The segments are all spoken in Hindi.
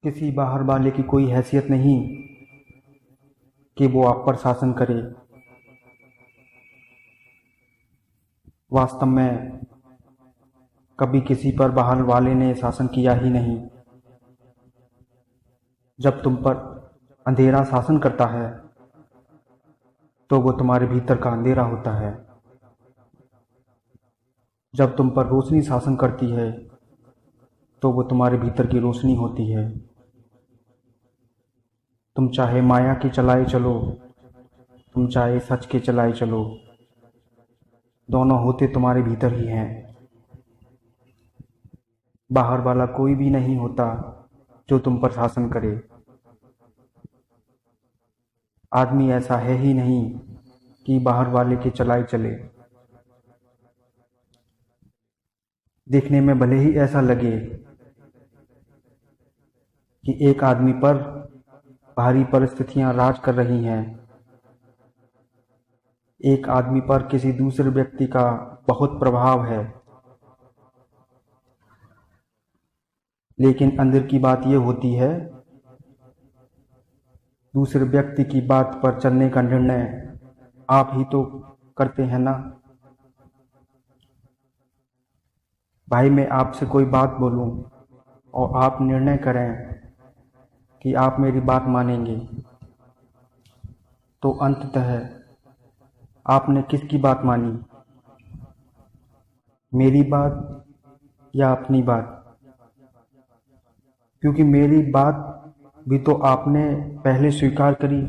किसी बाहर वाले की कोई हैसियत नहीं कि वो आप पर शासन करे। वास्तव में कभी किसी पर बाहर वाले ने शासन किया ही नहीं। जब तुम पर अंधेरा शासन करता है तो वो तुम्हारे भीतर का अंधेरा होता है। जब तुम पर रोशनी शासन करती है तो वो तुम्हारे भीतर की रोशनी होती है। तुम चाहे माया की चलाए चलो, तुम चाहे सच के चलाए चलो, दोनों होते तुम्हारे भीतर ही हैं। बाहर वाला कोई भी नहीं होता जो तुम पर शासन करे। आदमी ऐसा है ही नहीं कि बाहर वाले के चलाए चले। देखने में भले ही ऐसा लगे कि एक आदमी पर बाहरी परिस्थितियां राज कर रही हैं, एक आदमी पर किसी दूसरे व्यक्ति का बहुत प्रभाव है, लेकिन अंदर की बात यह होती है, दूसरे व्यक्ति की बात पर चलने का निर्णय आप ही तो करते हैं ना। भाई, मैं आपसे कोई बात बोलूं और आप निर्णय करें कि आप मेरी बात मानेंगे, तो अंततः आपने किसकी बात मानी, मेरी बात या अपनी बात? क्योंकि मेरी बात भी तो आपने पहले स्वीकार करी,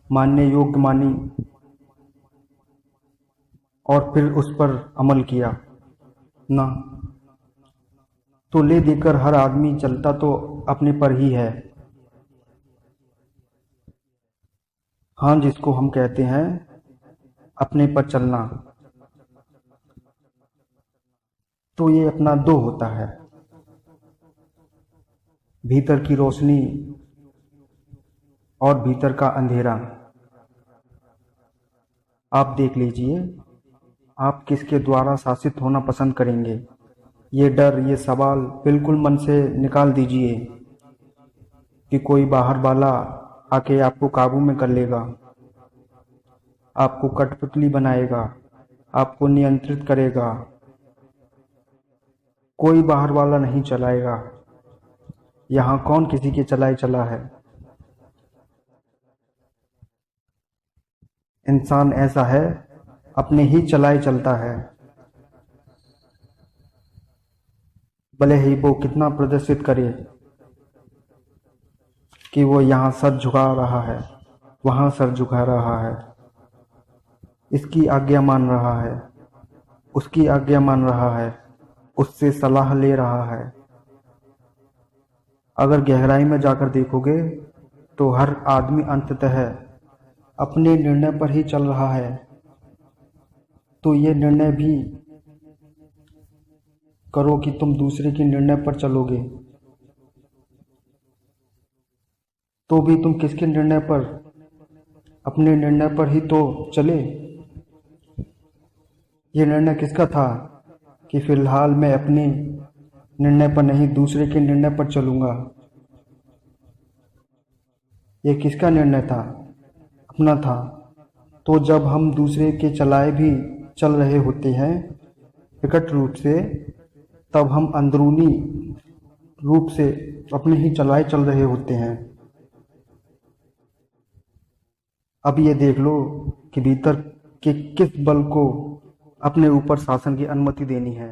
मानने योग्य मानी और फिर उस पर अमल किया ना। तो ले देकर हर आदमी चलता तो अपने पर ही है। हाँ, जिसको हम कहते हैं अपने पर चलना, तो ये अपना दो होता है, भीतर की रोशनी और भीतर का अंधेरा। आप देख लीजिए, आप किसके द्वारा शासित होना पसंद करेंगे। ये डर, ये सवाल बिल्कुल मन से निकाल दीजिए कि कोई बाहर वाला आके आपको काबू में कर लेगा, आपको कठपुतली बनाएगा, आपको नियंत्रित करेगा। कोई बाहर वाला नहीं चलाएगा। यहाँ कौन किसी के चलाए चला है? इंसान ऐसा है, अपने ही चलाए चलता है। भले ही वो कितना प्रदर्शित करे कि वो यहाँ सर झुका रहा है, वहाँ सर झुका रहा है, इसकी आज्ञा मान रहा है, उसकी आज्ञा मान रहा है, उससे सलाह ले रहा है। अगर गहराई में जाकर देखोगे तो हर आदमी अंततः अपने निर्णय पर ही चल रहा है। तो ये निर्णय भी करो कि तुम दूसरे के निर्णय पर चलोगे, तो भी तुम किसके निर्णय पर? अपने निर्णय पर ही तो चले। ये निर्णय किसका था कि फिलहाल मैं अपने निर्णय पर नहीं, दूसरे के निर्णय पर चलूंगा? ये किसका निर्णय था? अपना था। तो जब हम दूसरे के चलाए भी चल रहे होते हैं विकट रूप से, तब हम अंदरूनी रूप से अपने ही चलाए चल रहे होते हैं। अब ये देख लो कि भीतर के किस बल को अपने ऊपर शासन की अनुमति देनी है।